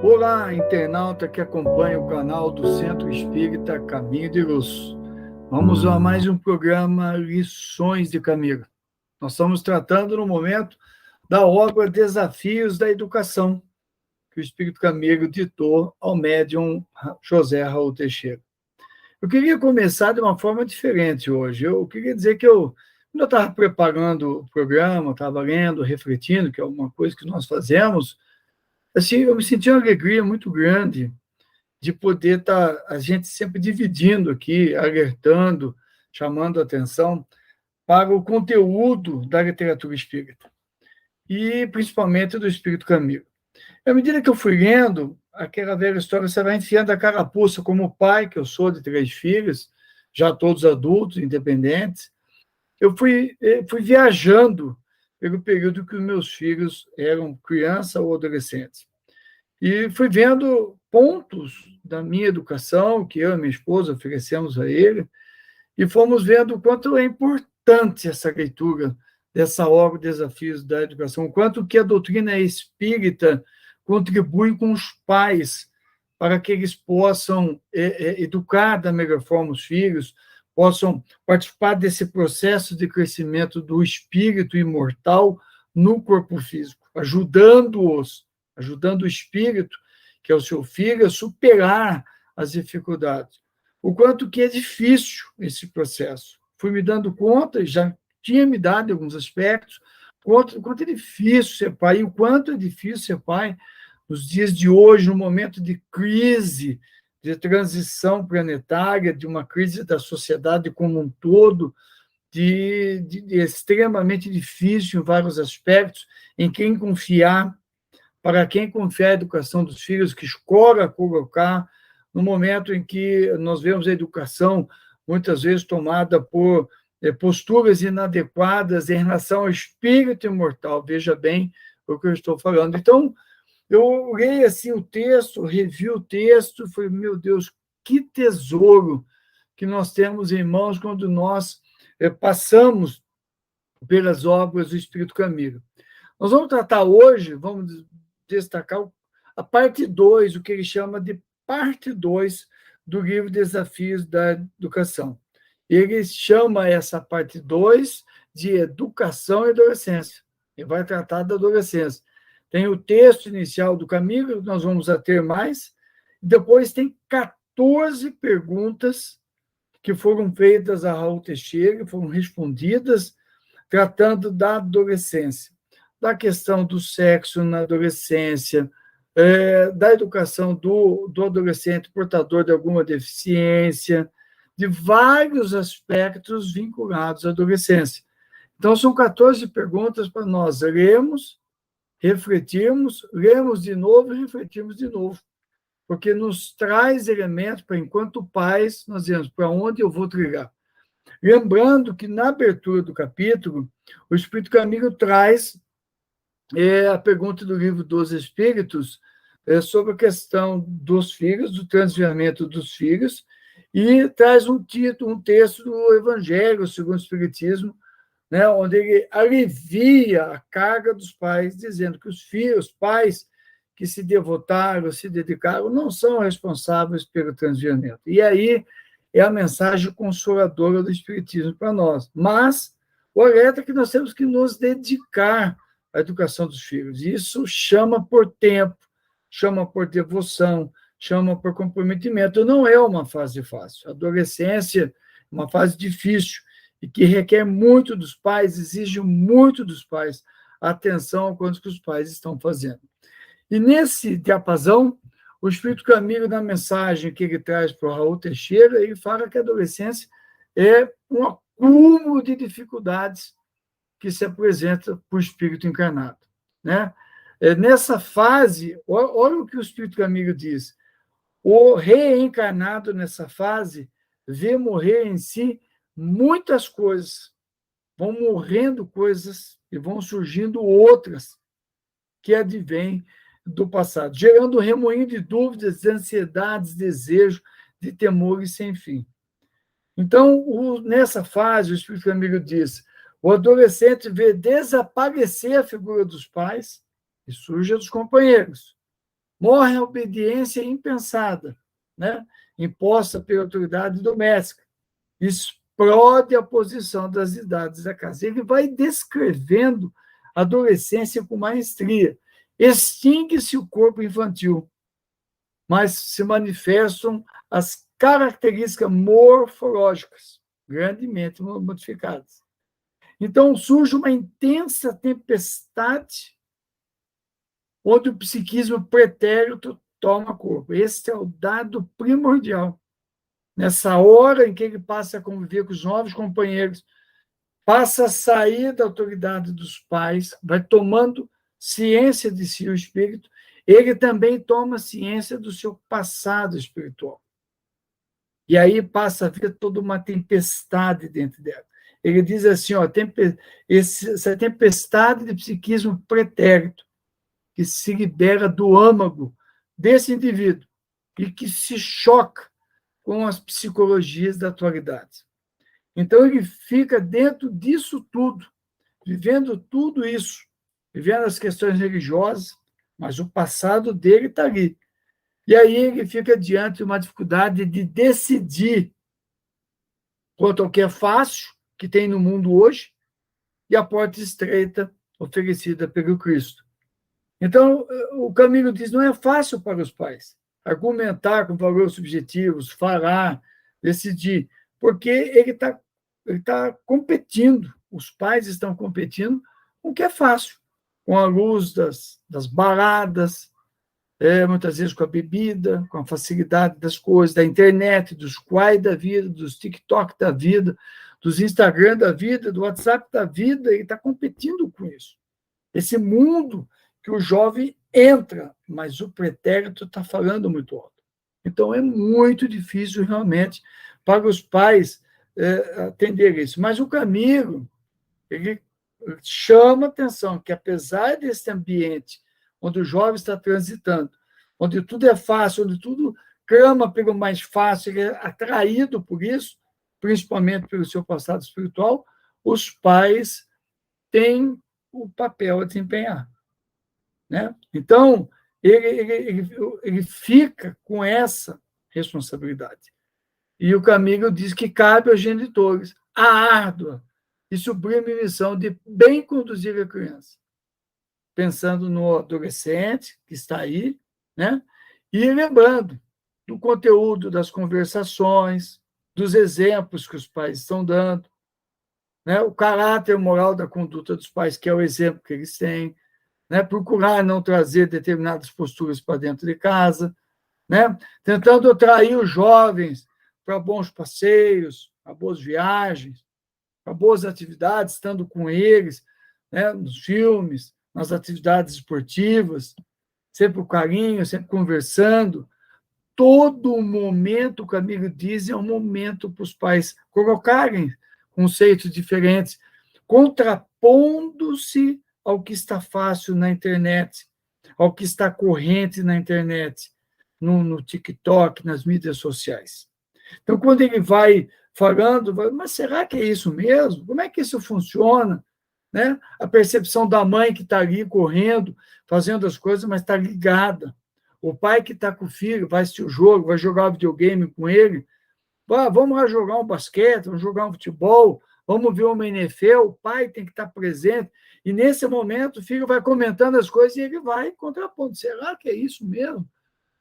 Olá, internauta que acompanha o canal do Centro Espírita Caminho de Luz. Vamos a mais um programa Lições de Caminho. Nós estamos tratando no momento da obra Desafios da Educação, que o Espírito Caminho ditou ao médium José Raul Teixeira. Eu queria começar de uma forma diferente hoje. Eu queria dizer que quando eu estava preparando o programa, estava lendo, refletindo, que é uma coisa que nós fazemos, assim, eu me senti uma alegria muito grande de poder estar a gente sempre dividindo aqui, alertando, chamando a atenção para o conteúdo da literatura espírita e principalmente do Espírito Caminho. À medida que eu fui lendo, aquela velha história, você vai enfiando a carapuça, como pai, que eu sou de 3 filhos, já todos adultos, independentes, eu fui viajando pelo período que os meus filhos eram criança ou adolescentes. E fui vendo pontos da minha educação, que eu e minha esposa oferecemos a ele, e fomos vendo o quanto é importante essa leitura dessa obra Desafios da Educação, o quanto que a doutrina espírita contribui com os pais para que eles possam educar da melhor forma os filhos, possam participar desse processo de crescimento do espírito imortal no corpo físico, ajudando o espírito, que é o seu filho, a superar as dificuldades. O quanto que é difícil esse processo. Fui me dando conta, já tinha me dado em alguns aspectos, o quanto é difícil ser pai, e o quanto é difícil ser pai nos dias de hoje, no momento de crise, de transição planetária, de uma crise da sociedade como um todo, de extremamente difícil em vários aspectos, em quem confiar, para quem confiar a educação dos filhos, que escolha colocar, no momento em que nós vemos a educação muitas vezes tomada por posturas inadequadas em relação ao espírito imortal. Veja bem o que eu estou falando. Então, eu leio assim o texto, revi o texto, falei, meu Deus, que tesouro que nós temos em mãos quando nós passamos pelas obras do Espírito Caminho. Nós vamos tratar hoje, vamos destacar a parte 2, o que ele chama de parte 2 do livro Desafios da Educação. Ele chama essa parte 2 de Educação e Adolescência. Ele vai tratar da adolescência. Tem o texto inicial do Caminho, nós vamos ter mais, e depois tem 14 perguntas que foram feitas a Raul Teixeira, que foram respondidas, tratando da adolescência, da questão do sexo na adolescência, da educação do adolescente portador de alguma deficiência, de vários aspectos vinculados à adolescência. Então, são 14 perguntas para nós lermos, refletirmos, lemos de novo e refletirmos de novo, porque nos traz elementos para, enquanto pais, nós dizemos, para onde eu vou trilhar? Lembrando que, na abertura do capítulo, o Espírito Caminho traz a pergunta do livro dos Espíritos sobre a questão dos filhos, do transviamento dos filhos, e traz um texto do Evangelho segundo o Espiritismo, né, onde ele alivia a carga dos pais, dizendo que os pais que se devotaram, se dedicaram, não são responsáveis pelo transviamento. E aí é a mensagem consoladora do Espiritismo para nós. Mas o alerta é que nós temos que nos dedicar à educação dos filhos. Isso chama por tempo, chama por devoção, chama por comprometimento. Não é uma fase fácil. A adolescência é uma fase difícil e que requer muito dos pais, exige muito dos pais atenção ao quanto que os pais estão fazendo. E nesse diapasão, o Espírito Caminho, na mensagem que ele traz para o Raul Teixeira, ele fala que a adolescência é um acúmulo de dificuldades que se apresenta para o espírito encarnado, né? Nessa fase, olha o que o Espírito Caminho diz, o reencarnado nessa fase vê morrer em si muitas coisas, vão morrendo coisas e vão surgindo outras que advêm do passado, gerando um remoinho de dúvidas, de ansiedades, desejos, de temores sem fim. Então, nessa fase, o Espírito Camilo diz, o adolescente vê desaparecer a figura dos pais e surge a dos companheiros. Morre a obediência impensada, né? Imposta pela autoridade doméstica. Explode a posição das idades da casa. Ele vai descrevendo a adolescência com maestria. Extingue-se o corpo infantil, mas se manifestam as características morfológicas, grandemente modificadas. Então, surge uma intensa tempestade onde o psiquismo pretérito toma corpo. Esse é o dado primordial. Nessa hora em que ele passa a conviver com os novos companheiros, passa a sair da autoridade dos pais, vai tomando ciência de si o espírito, ele também toma ciência do seu passado espiritual. E aí passa a vir toda uma tempestade dentro dela. Ele diz assim, ó, essa tempestade de psiquismo pretérito, que se libera do âmago desse indivíduo e que se choca com as psicologias da atualidade. Então, ele fica dentro disso tudo, vivendo tudo isso, vivendo as questões religiosas, mas o passado dele está ali. E aí ele fica diante de uma dificuldade de decidir quanto ao que é fácil, que tem no mundo hoje, e a porta estreita oferecida pelo Cristo. Então, o Camilo diz, não é fácil para os pais argumentar com valores subjetivos, falar, decidir, porque ele tá competindo, os pais estão competindo com o que é fácil, com a luz das baladas, muitas vezes com a bebida, com a facilidade das coisas, da internet, dos Quai da vida, dos TikTok da vida, dos Instagram da vida, do WhatsApp da vida, ele está competindo com isso. Esse mundo que o jovem entra, mas o pretérito está falando muito alto. Então, é muito difícil, realmente, para os pais atender isso. Mas o Camilo, ele chama atenção que, apesar desse ambiente onde o jovem está transitando, onde tudo é fácil, onde tudo clama pelo mais fácil, ele é atraído por isso, principalmente pelo seu passado espiritual, os pais têm o papel a desempenhar. Né? Então, ele fica com essa responsabilidade. E o Camilo diz que cabe aos genitores a árdua e sublime missão de bem conduzir a criança, pensando no adolescente que está aí, né? E lembrando do conteúdo das conversações, dos exemplos que os pais estão dando, né? O caráter moral da conduta dos pais, que é o exemplo que eles têm, né? Procurar não trazer determinadas posturas para dentro de casa, né? Tentando atrair os jovens para bons passeios, para boas viagens, para boas atividades, estando com eles, né? Nos filmes, nas atividades esportivas, sempre o carinho, sempre conversando. Todo momento, o Camilo diz, é um momento para os pais colocarem conceitos diferentes, contrapondo-se ao que está fácil na internet, ao que está corrente na internet, no TikTok, nas mídias sociais. Então, quando ele vai falando, mas será que é isso mesmo? Como é que isso funciona? Né? A percepção da mãe que está ali correndo, fazendo as coisas, mas está ligada. O pai que está com o filho, vai assistir o jogo, vai jogar videogame com ele, vamos lá jogar um basquete, vamos jogar um futebol, vamos ver uma NFL, o pai tem que estar presente, e nesse momento o filho vai comentando as coisas e ele vai contrapondo. Será que é isso mesmo?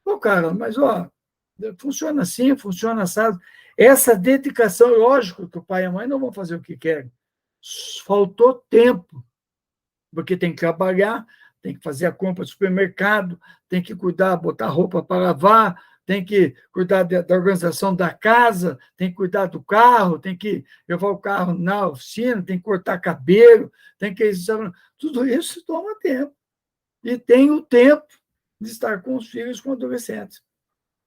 Pô, cara, mas funciona assim, funciona assado. Essa dedicação, lógico que o pai e a mãe não vão fazer o que querem. Faltou tempo, porque tem que trabalhar, tem que fazer a compra do supermercado, tem que cuidar, botar roupa para lavar, tem que cuidar da organização da casa, tem que cuidar do carro, tem que levar o carro na oficina, tem que cortar cabelo, tem que... Tudo isso toma tempo. E tem o tempo de estar com os filhos, com adolescentes.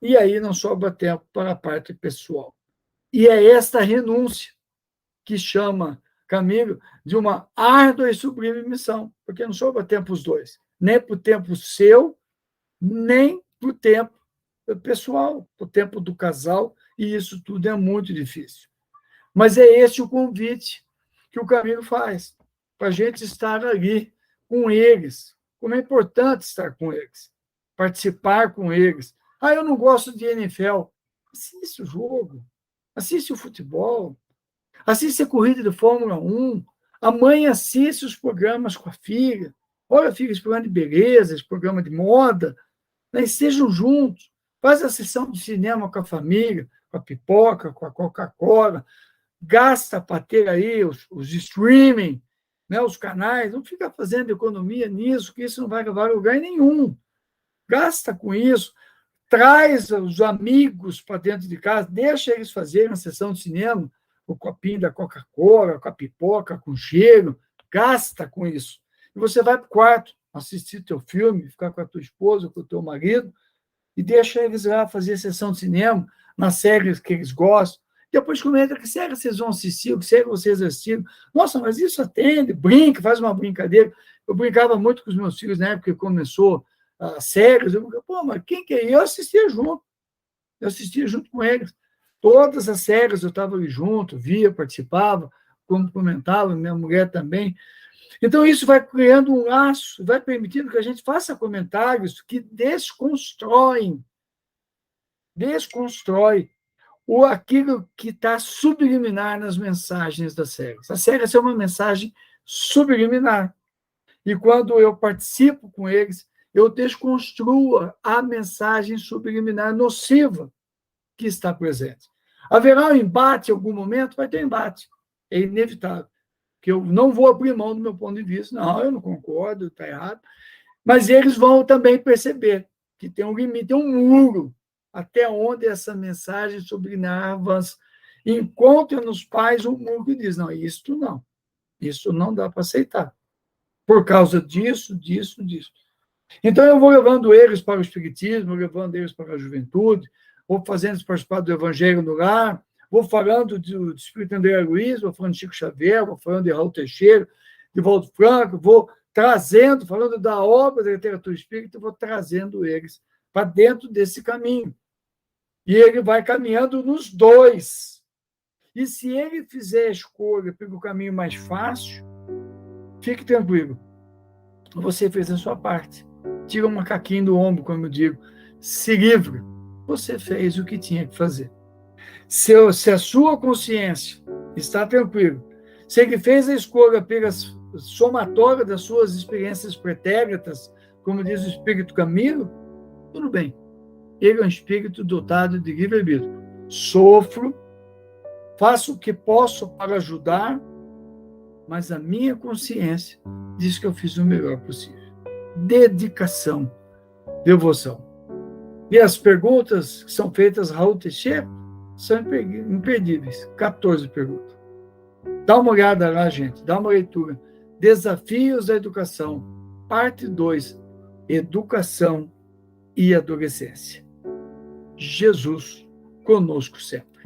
E aí não sobra tempo para a parte pessoal. E é esta renúncia que chama Camilo de uma árdua e sublime missão, porque não sobra tempo os dois, nem para o tempo seu, nem para o tempo pessoal, para o tempo do casal, e isso tudo é muito difícil. Mas é esse o convite que o Camilo faz, para a gente estar ali com eles. Como é importante estar com eles, participar com eles. Ah, eu não gosto de NFL. Assiste o jogo, assiste o futebol, assiste a corrida de Fórmula 1. A mãe assiste os programas com a filha. Olha, filha, esse programa de beleza, esse programa de moda. Né? Estejam juntos. Faz a sessão de cinema com a família, com a pipoca, com a Coca-Cola. Gasta para ter aí os streaming, né, os canais. Não fica fazendo economia nisso, que isso não vai levar a lugar nenhum. Gasta com isso. Traz os amigos para dentro de casa, deixa eles fazerem a sessão de cinema, o copinho da Coca-Cola, com a pipoca, com cheiro, gasta com isso. E você vai para o quarto, assistir teu filme, ficar com a tua esposa, com o teu marido, e deixa eles lá fazer a sessão de cinema, nas séries que eles gostam. Depois comenta que série vocês vão assistir, que série vocês assistiram. Nossa, mas isso atende, brinca, faz uma brincadeira. Eu brincava muito com os meus filhos na época que começou as séries. Eu falei, pô, mas quem que é? Eu assistia junto com eles. Todas as séries eu estava ali junto, via, participava, como comentava, minha mulher também. Então, isso vai criando um laço, vai permitindo que a gente faça comentários que desconstrói aquilo que está subliminar nas mensagens das séries. A série é uma mensagem subliminar. E quando eu participo com eles, eu desconstruo a mensagem subliminar nociva que está presente. Haverá um embate em algum momento? Vai ter embate. É inevitável. Que eu não vou abrir mão do meu ponto de vista. Não, eu não concordo, está errado. Mas eles vão também perceber que tem um limite, tem um muro até onde essa mensagem subliminar avança. Encontra nos pais um muro que diz, não, isso não dá para aceitar. Por causa disso. Então, eu vou levando eles para o espiritismo, levando eles para a juventude, vou fazendo eles participar do evangelho no lar, vou falando do espírito André Luiz, vou falando de Chico Xavier, vou falando de Raul Teixeira, de Valdo Franco, vou trazendo, falando da obra da literatura espírita, vou trazendo eles para dentro desse caminho. E ele vai caminhando nos dois. E se ele fizer a escolha pelo caminho mais fácil, fique tranquilo. Você fez a sua parte. Tira um macaquinho do ombro, como eu digo. Se livre. Você fez o que tinha que fazer. Se a sua consciência está tranquila, se ele fez a escolha pela somatória das suas experiências pretéritas, como diz o Espírito Camilo, tudo bem. Ele é um espírito dotado de livre-arbítrio. Sofro, faço o que posso para ajudar, mas a minha consciência diz que eu fiz o melhor possível. Dedicação, devoção. E as perguntas que são feitas a Raul Teixeira são imperdíveis. 14 perguntas. Dá uma olhada lá, gente. Dá uma leitura. Desafios da educação. Parte 2. Educação e adolescência. Jesus conosco sempre.